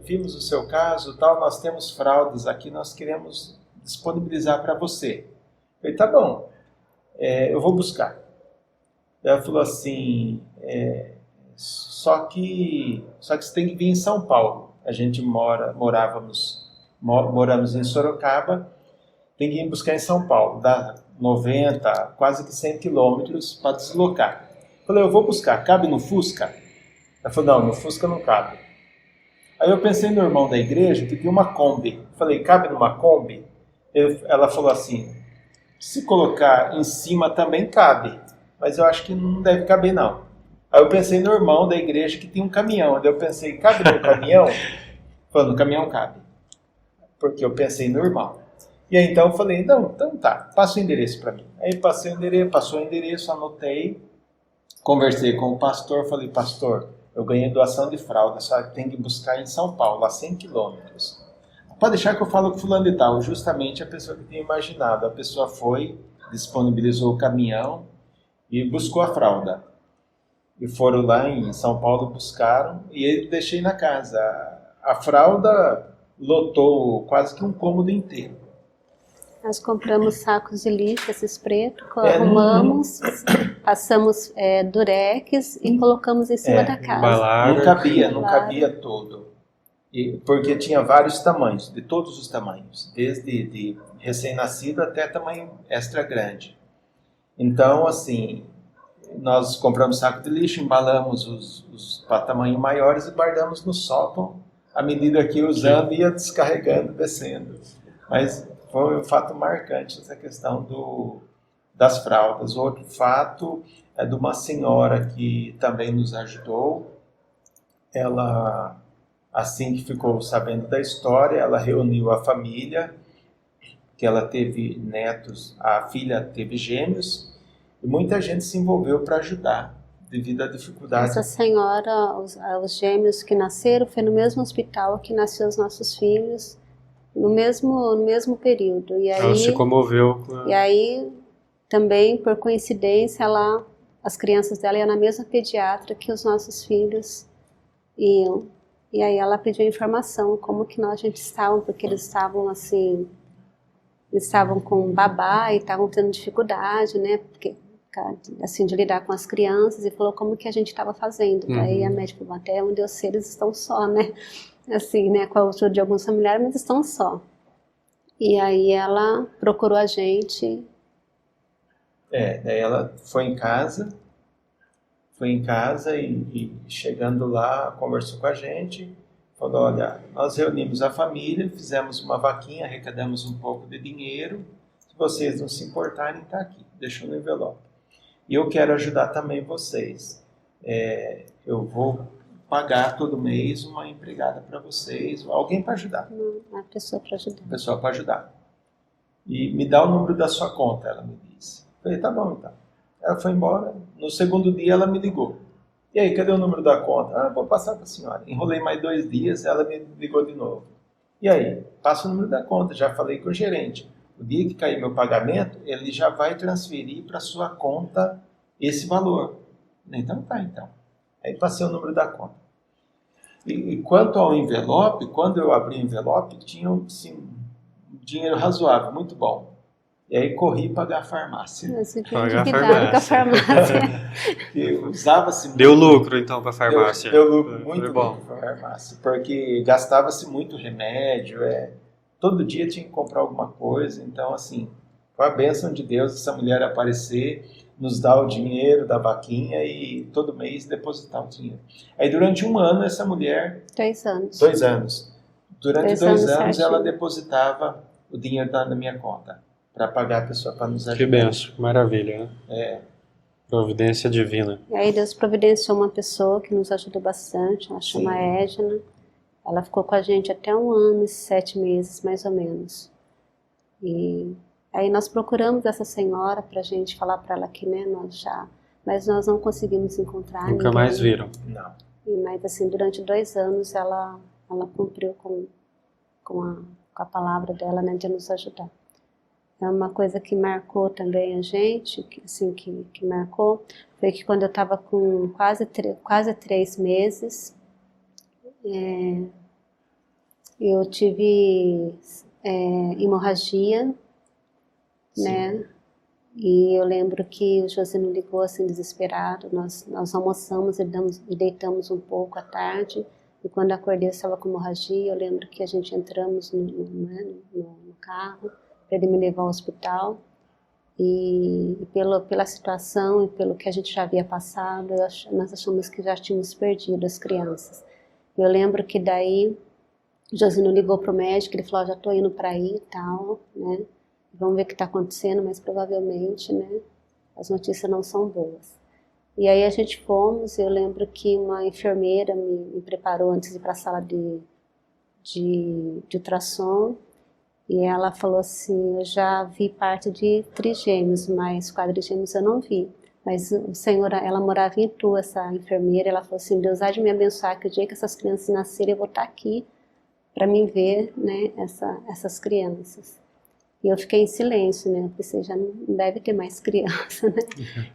vimos o seu caso, tal, nós temos fraldas aqui, nós queremos disponibilizar para você. Eu falei, tá bom, eu vou buscar. Ela falou assim, só que você tem que vir em São Paulo. A gente moramos em Sorocaba, tem que ir buscar em São Paulo, dá 90, quase que 100 quilômetros para deslocar. Eu falei, eu vou buscar, cabe no Fusca? Ela falou, não, no Fusca não cabe. Aí eu pensei no irmão da igreja que tinha uma Kombi. Eu falei, cabe numa Kombi? Ela falou assim, se colocar em cima também cabe, mas eu acho que não deve caber não. Aí eu pensei no irmão da igreja que tinha um caminhão. Aí eu pensei, cabe no caminhão? Falando, no caminhão cabe. Porque eu pensei no irmão. E aí então eu falei, não, então tá, passa o endereço para mim. Aí passou o endereço, anotei, conversei com o pastor, falei, pastor, eu ganhei doação de fralda, só que tem que buscar em São Paulo, a 100 quilômetros. Pode deixar que eu falo com fulano de tal, justamente a pessoa que tinha imaginado. A pessoa foi, disponibilizou o caminhão e buscou a fralda. E foram lá em São Paulo, buscaram, e eu deixei na casa. A fralda lotou quase que um cômodo inteiro. Nós compramos sacos de lixo, esses pretos, arrumamos, passamos durex e colocamos em cima da casa. Não cabia todo. Porque tinha vários tamanhos, de todos os tamanhos, desde de recém-nascido até tamanho extra grande. Então, assim, nós compramos saco de lixo, embalamos os para tamanho maiores e guardamos no sótão, à medida que usando ia descarregando, descendo. Mas foi um fato marcante essa questão das fraldas. Outro fato é de uma senhora que também nos ajudou. Ela, assim que ficou sabendo da história, ela reuniu a família, que ela teve netos, a filha teve gêmeos, e muita gente se envolveu para ajudar, devido à dificuldade. Essa senhora, os gêmeos que nasceram, foi no mesmo hospital que nasceu os nossos filhos, no mesmo período. E aí, ela se comoveu. E aí, também, por coincidência, as crianças dela iam na mesma pediatra que os nossos filhos iam. E aí ela pediu informação, como que a gente estava, porque eles estavam assim, eles estavam com babá e estavam tendo dificuldade, né, porque, assim, de lidar com as crianças, e falou como que a gente estava fazendo. Daí a médica falou, até onde eu sei, eles estão só, né, assim, né, com a ajuda de alguns familiares, mas estão só. E aí ela procurou a gente. Daí ela foi em casa e chegando lá, conversou com a gente, falou, olha, nós reunimos a família, fizemos uma vaquinha, arrecadamos um pouco de dinheiro, se vocês não se importarem, está aqui, deixou no envelope. E eu quero ajudar também vocês. Eu vou pagar todo mês uma empregada para vocês, alguém para ajudar. Uma pessoa para ajudar. Uma pessoa para ajudar. E me dá o número da sua conta, ela me disse. Falei, tá bom então. Ela foi embora, no segundo dia ela me ligou. E aí, cadê o número da conta? Vou passar para a senhora. Enrolei mais 2 dias, ela me ligou de novo. E aí, passa o número da conta, já falei com o gerente. O dia que cair meu pagamento, ele já vai transferir para sua conta esse valor. Então tá, então. Aí passei o número da conta. E quanto ao envelope, quando eu abri o envelope, tinha assim, um dinheiro razoável, muito bom. E aí corri pagar a farmácia. Pagar a farmácia. Usava-se muito. Deu lucro então para a farmácia. Deu lucro muito bom para a farmácia, porque gastava-se muito remédio, todo dia tinha que comprar alguma coisa, então assim, foi a bênção de Deus essa mulher aparecer, nos dar o dinheiro da vaquinha e todo mês depositar o dinheiro. Aí durante 1 ano essa mulher... 2 anos. 2 anos. Durante 2 anos ela certinho. depositava o dinheiro na minha conta para pagar a pessoa, para nos ajudar. Que benção, maravilha, né? Providência divina. E aí Deus providenciou uma pessoa que nos ajudou bastante, ela chama Edna. Ela ficou com a gente até 1 ano e 7 meses, mais ou menos. E aí nós procuramos essa senhora para a gente falar para ela que, né, mas nós não conseguimos encontrar. Nunca mais viram. Não. Mas assim, durante 2 anos ela cumpriu com a palavra dela, né, de nos ajudar. É uma coisa que marcou também a gente, que marcou, foi que quando eu estava com quase 3 meses, eu tive hemorragia, né? E eu lembro que o Josino ligou assim desesperado, nós almoçamos e deitamos um pouco à tarde, e quando acordei eu estava com hemorragia. Eu lembro que a gente entramos no carro, para ele me levar ao hospital, e pela situação e pelo que a gente já havia passado, nós achamos que já tínhamos perdido as crianças. Eu lembro que daí o Josino ligou para o médico, ele falou, já estou indo para aí e tal, né, vamos ver o que está acontecendo, mas provavelmente, né, as notícias não são boas. E aí a gente fomos, eu lembro que uma enfermeira me preparou antes de ir para a sala de ultrassom, e ela falou assim, eu já vi parte de trigêmeos, mas quadrigêmeos eu não vi. Mas o Senhor, ela morava em Itu, essa enfermeira, ela falou assim, Deus há de me abençoar, que o dia que essas crianças nascerem eu vou estar aqui para me ver, né, essas crianças. E eu fiquei em silêncio, né, eu pensei, já não deve ter mais criança, né.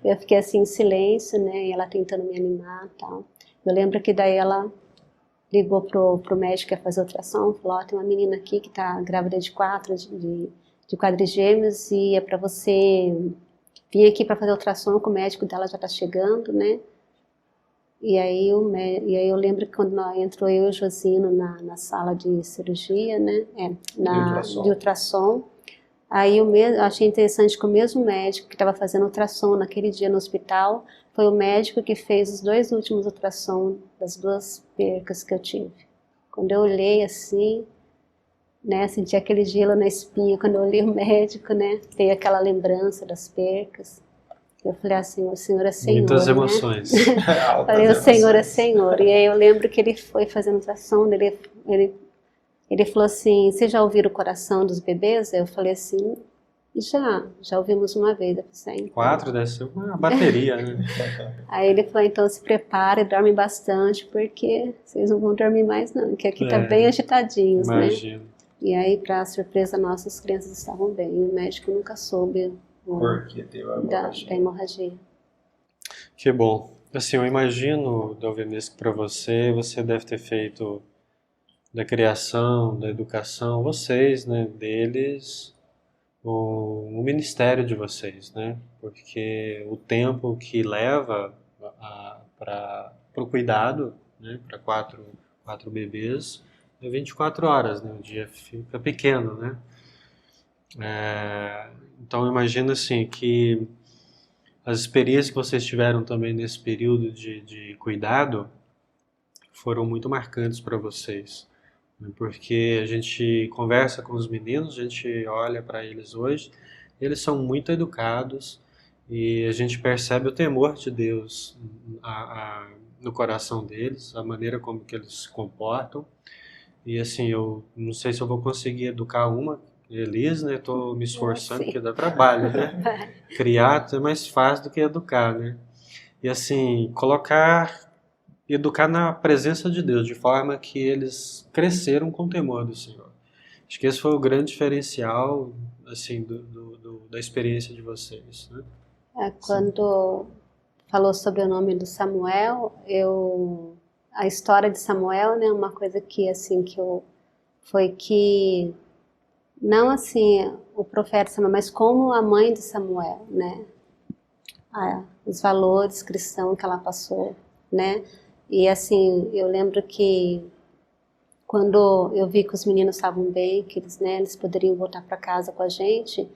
Eu fiquei assim em silêncio, né, e ela tentando me animar e tal. Eu lembro que daí ela ligou pro médico que ia fazer ultrassom, falou, tem uma menina aqui que está grávida de 4 de quadrigêmeos e é para você vir aqui para fazer ultrassom, que o médico dela já está chegando, né? E aí eu lembro que quando entrou eu e o Josino na sala de cirurgia, né? De ultrassom. Aí eu achei interessante que o mesmo médico que estava fazendo ultrassom naquele dia no hospital foi o médico que fez os 2 últimos ultrassons das 2 percas que eu tive. Quando eu olhei assim, né, senti aquele gelo na espinha, quando eu olhei o médico, né, veio aquela lembrança das percas. Eu falei assim, o Senhor é Senhor, muitas né? emoções. Falei, o Senhor é Senhor. E aí eu lembro que ele foi fazendo ultrassom, ele falou assim, você já ouviu o coração dos bebês? Eu falei assim, já ouvimos uma vez. Eu falei, então. 4 deve ser uma bateria, né? Aí ele falou, então se prepare, dorme bastante, porque vocês não vão dormir mais não, que aqui tá bem agitadinhos, imagino. né? E aí, para surpresa nossa, as crianças estavam bem. E o médico nunca soube porque teve a hemorragia. Da hemorragia. Que bom. Assim, eu imagino, Dalvenis, que para você deve ter feito da criação, da educação, vocês, né, deles, o ministério de vocês, né? Porque o tempo que leva para o cuidado, né, para quatro bebês, é 24 horas, né? O dia fica pequeno, né? Então eu imagino assim que as experiências que vocês tiveram também nesse período de cuidado foram muito marcantes para vocês, né? Porque a gente conversa com os meninos, a gente olha para eles hoje, eles são muito educados e a gente percebe o temor de Deus no coração deles, a maneira como que eles se comportam. E assim, eu não sei se eu vou conseguir educar uma, Elis, né? Estou me esforçando, porque dá trabalho, né? Criar é mais fácil do que educar, né? E assim, educar na presença de Deus, de forma que eles cresceram com o temor do Senhor. Acho que esse foi o grande diferencial, assim, da experiência de vocês, né? Quando falou sobre o nome do Samuel, a história de Samuel, né, uma coisa que assim foi que não assim o profeta Samuel, mas como a mãe de Samuel, né, os valores cristãos que ela passou, né, e assim eu lembro que quando eu vi que os meninos estavam bem, que eles, né, eles poderiam voltar para casa com a gente,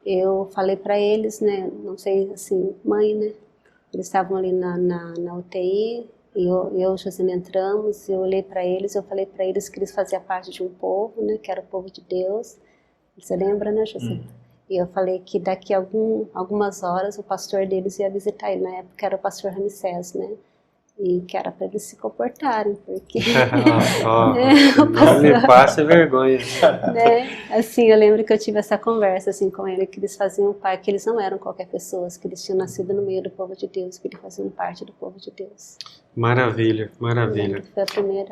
eu falei para eles, né, não sei assim, mãe, né, eles estavam ali na UTI. E eu e Josina entramos, eu olhei para eles, eu falei para eles que eles faziam parte de um povo, né, que era o povo de Deus. Você lembra, né, Josina? E eu falei que daqui a algumas horas o pastor deles ia visitar ele. Na época era o pastor Ramsés, né? E que era para eles se comportarem, porque... não me passe vergonha. Né? Assim, eu lembro que eu tive essa conversa assim, com ele, que eles faziam parte, que eles não eram qualquer pessoa, que eles tinham nascido no meio do povo de Deus, que eles faziam parte do povo de Deus. Maravilha, maravilha. Foi a primeira...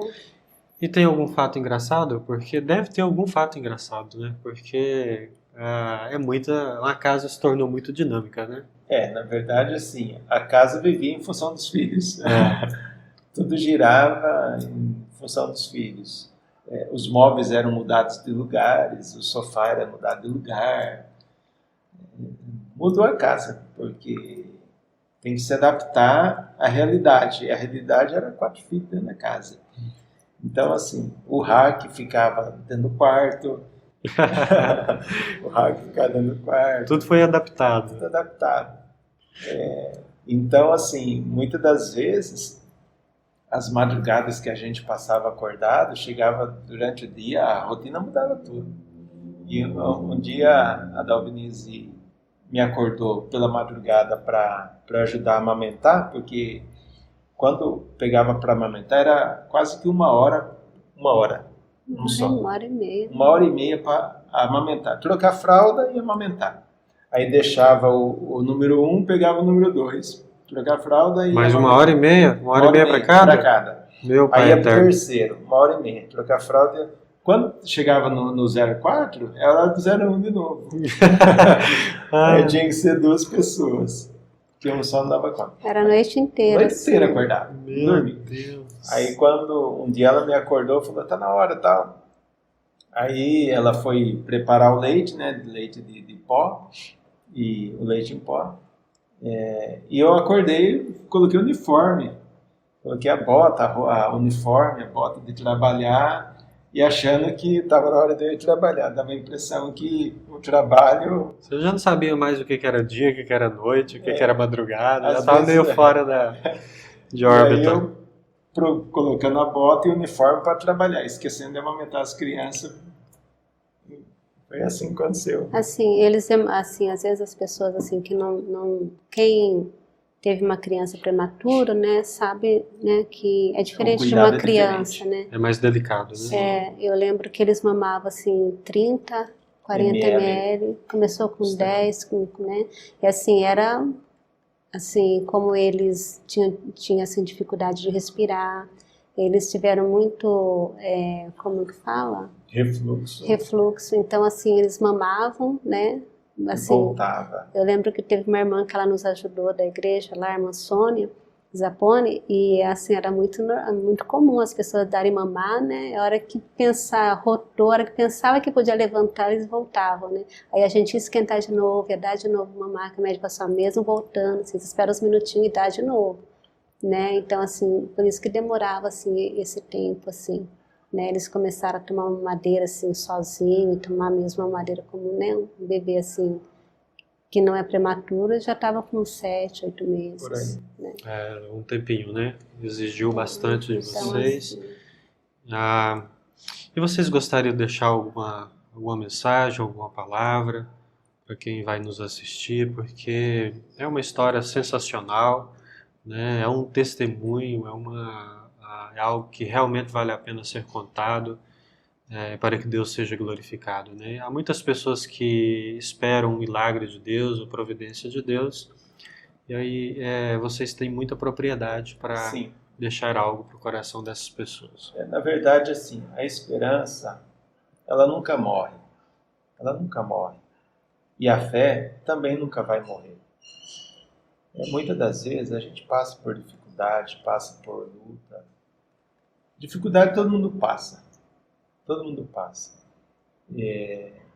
E tem algum fato engraçado? Porque deve ter algum fato engraçado, né? Porque a casa se tornou muito dinâmica, né? Na verdade, assim, a casa vivia em função dos filhos. Tudo girava em função dos filhos. Os móveis eram mudados de lugares, o sofá era mudado de lugar. Mudou a casa, porque tem que se adaptar à realidade. E a realidade era 4 filhos dentro da casa. Então, assim, o Hack ficava dentro do quarto. O Hack ficava dentro do quarto. Tudo foi adaptado. Tudo adaptado. Então, assim, muitas das vezes, as madrugadas que a gente passava acordado, chegava durante o dia, a rotina mudava tudo. E um dia a Dalvinise me acordou pela madrugada para ajudar a amamentar, porque quando pegava para amamentar era quase que uma hora. Uma hora e meia. 1h30 para amamentar. Trocar fralda e amamentar. Aí deixava o número 1, pegava o número 2. Trocar fralda e mais amamentar. 1h30? 1h30 para cada? Para cada. Meu pai aí ia pro eterno. terceiro, 1h30. Trocar fralda. Quando chegava no 04, era hora do 01 de novo. Aí tinha que ser 2 pessoas. Que um só não dava conta. Era a noite inteira. A noite inteira acordava. Meu Deus. Aí quando um dia ela me acordou, falou, tá na hora, tal. Aí ela foi preparar o leite, né? Leite de pó. E o leite em pó. E eu acordei, coloquei o uniforme. Coloquei a bota, a uniforme, a bota de trabalhar. e achando que estava na hora de eu ir trabalhar. Dava a impressão que o trabalho... Você já não sabia mais o que era dia, o que era noite, o que era madrugada, já às estava vezes, meio fora de E aí órbita. eu colocando a bota e o uniforme para trabalhar, esquecendo de amamentar as crianças. Foi assim que aconteceu. Assim, eles, assim, às vezes as pessoas, assim, que quem teve uma criança prematura, né, sabe, né, que é diferente de uma criança, né? É mais delicado, né? Eu lembro que eles mamavam, assim, 30, 40 ml, começou com 10, né? E assim, era, assim, como eles tinham assim, dificuldade de respirar, eles tiveram muito, como que fala? Refluxo. Então, assim, eles mamavam, né? Assim, voltava. Eu lembro que teve uma irmã que ela nos ajudou da igreja lá, a irmã Sônia Zapponi, e assim, era muito comum as pessoas darem mamar, né? A hora que rotou, a hora que pensava que podia levantar, eles voltavam, né? Aí a gente ia esquentar de novo, ia dar de novo mamar, que a médica passou mesmo voltando, assim, você espera uns minutinhos e dá de novo, né? Então, assim, por isso que demorava, assim, esse tempo, assim. Né, eles começaram a tomar uma madeira assim sozinho, tomar mesmo uma madeira como, né, um bebê assim que não é prematuro, já estava com 7, 8 meses. Por aí. Né? Um tempinho, né? Exigiu bastante de vocês. Assim, E vocês gostariam de deixar alguma mensagem, alguma palavra para quem vai nos assistir? Porque é uma história sensacional, né? É um testemunho, é algo que realmente vale a pena ser contado, para que Deus seja glorificado, né? Há muitas pessoas que esperam um milagre de Deus, a providência de Deus, e aí vocês têm muita propriedade para deixar algo para o coração dessas pessoas. Na verdade, assim, a esperança, ela nunca morre. Ela nunca morre. E a fé também nunca vai morrer. Muitas das vezes a gente passa por dificuldade, passa por luta. Dificuldade todo mundo passa. Todo mundo passa.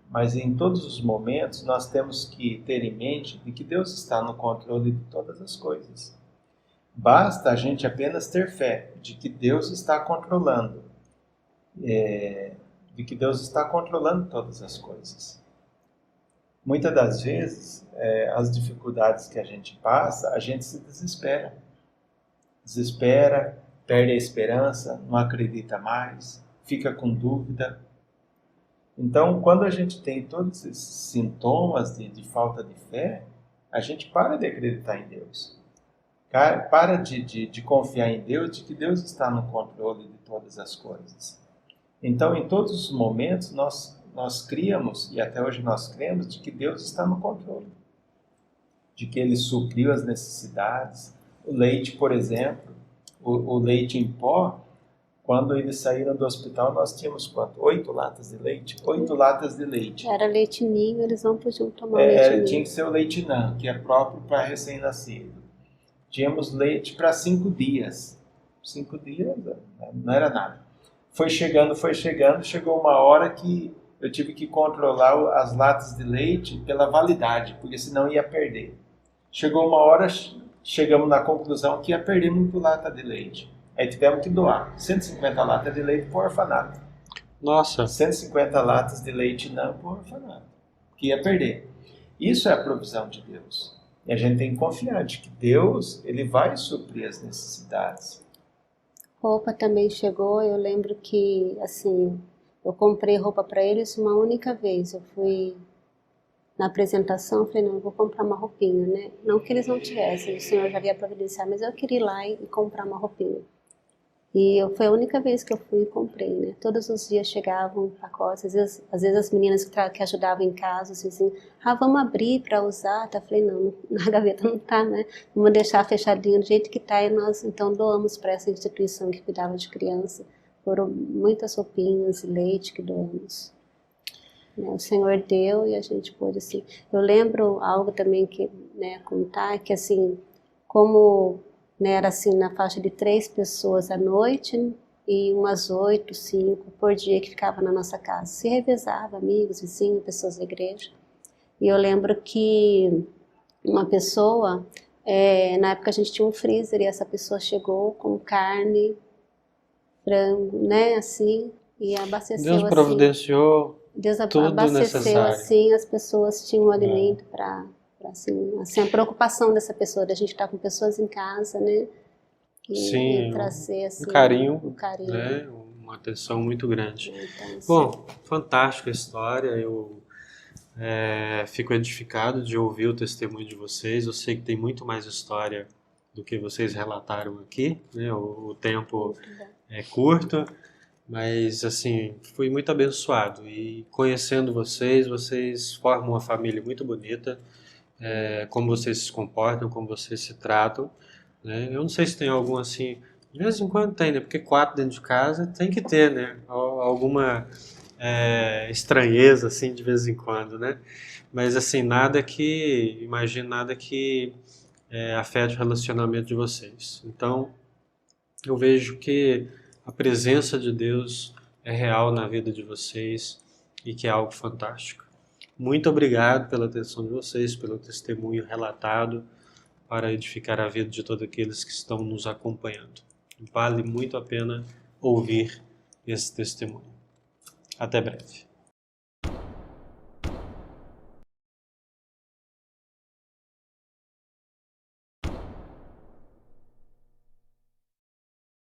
Mas em todos os momentos nós temos que ter em mente de que Deus está no controle de todas as coisas. Basta a gente apenas ter fé de que Deus está controlando. De que Deus está controlando todas as coisas. Muitas das vezes, as dificuldades que a gente passa, a gente se desespera. Desespera, perde a esperança, não acredita mais, fica com dúvida. Então, quando a gente tem todos esses sintomas de falta de fé, a gente para de acreditar em Deus. Para de confiar em Deus, de que Deus está no controle de todas as coisas. Então, em todos os momentos, nós criamos, e até hoje nós cremos, de que Deus está no controle. De que Ele supriu as necessidades. O leite, por exemplo, o leite em pó, quando eles saíram do hospital, nós tínhamos quanto? 8 latas de leite? 8 latas de leite. Era leite ninho, eles não podiam tomar leite ninho. Tinha que ser o leite NAN, que é próprio para recém-nascido. Tínhamos leite para 5 dias. 5 dias não era nada. Foi chegando, chegou uma hora que eu tive que controlar as latas de leite pela validade, porque senão ia perder. Chegou uma hora, chegamos na conclusão que ia perder muito lata de leite. Aí tivemos que doar 150 latas de leite para o orfanato. Nossa! 150 latas de leite não para o orfanato, que ia perder. Isso é a provisão de Deus. E a gente tem que confiar de que Deus, Ele vai suprir as necessidades. Roupa também chegou, eu lembro que, assim, eu comprei roupa para eles uma única vez. Eu fui na apresentação, falei, não, eu vou comprar uma roupinha, né? Não que eles não tivessem, o Senhor já havia providenciado, mas eu queria ir lá e comprar uma roupinha. E foi a única vez que eu fui e comprei, né? Todos os dias chegavam pacotes, às vezes as meninas que ajudavam em casa, assim, vamos abrir para usar, tá? Falei, não, na gaveta não tá, né? Vamos deixar fechadinho do jeito que tá, e nós então doamos para essa instituição que cuidava de criança. Foram muitas roupinhas e leite que doamos. O Senhor deu e a gente pôde, assim. Eu lembro algo também que, né, contar, que assim, como, né, era assim, na faixa de 3 pessoas à noite e umas 8, 5 por dia que ficavam na nossa casa. Se revezava, amigos, vizinhos, pessoas da igreja. E eu lembro que uma pessoa, na época a gente tinha um freezer e essa pessoa chegou com carne, frango, né, assim, E abasteceu Deus assim. Providenciou Deus tudo abasteceu necessário. assim, as pessoas tinham alimento para assim, a preocupação dessa pessoa, da gente estar com pessoas em casa, né? Sim, E trazer assim, um carinho, né? Uma atenção muito grande. Então, assim, Bom, fantástica a história. Eu fico edificado de ouvir o testemunho de vocês. Eu sei que tem muito mais história do que vocês relataram aqui, né? O tempo é curto, mas assim, fui muito abençoado. E conhecendo vocês, vocês formam uma família muito bonita. Como vocês se comportam, como vocês se tratam, né? Eu não sei se tem algum assim, de vez em quando tem, né? Porque 4 dentro de casa tem que ter, né? Alguma estranheza assim de vez em quando, né? Mas assim, nada que afete o relacionamento de vocês. Então, eu vejo que a presença de Deus é real na vida de vocês e que é algo fantástico. Muito obrigado pela atenção de vocês, pelo testemunho relatado para edificar a vida de todos aqueles que estão nos acompanhando. Vale muito a pena ouvir esse testemunho. Até breve.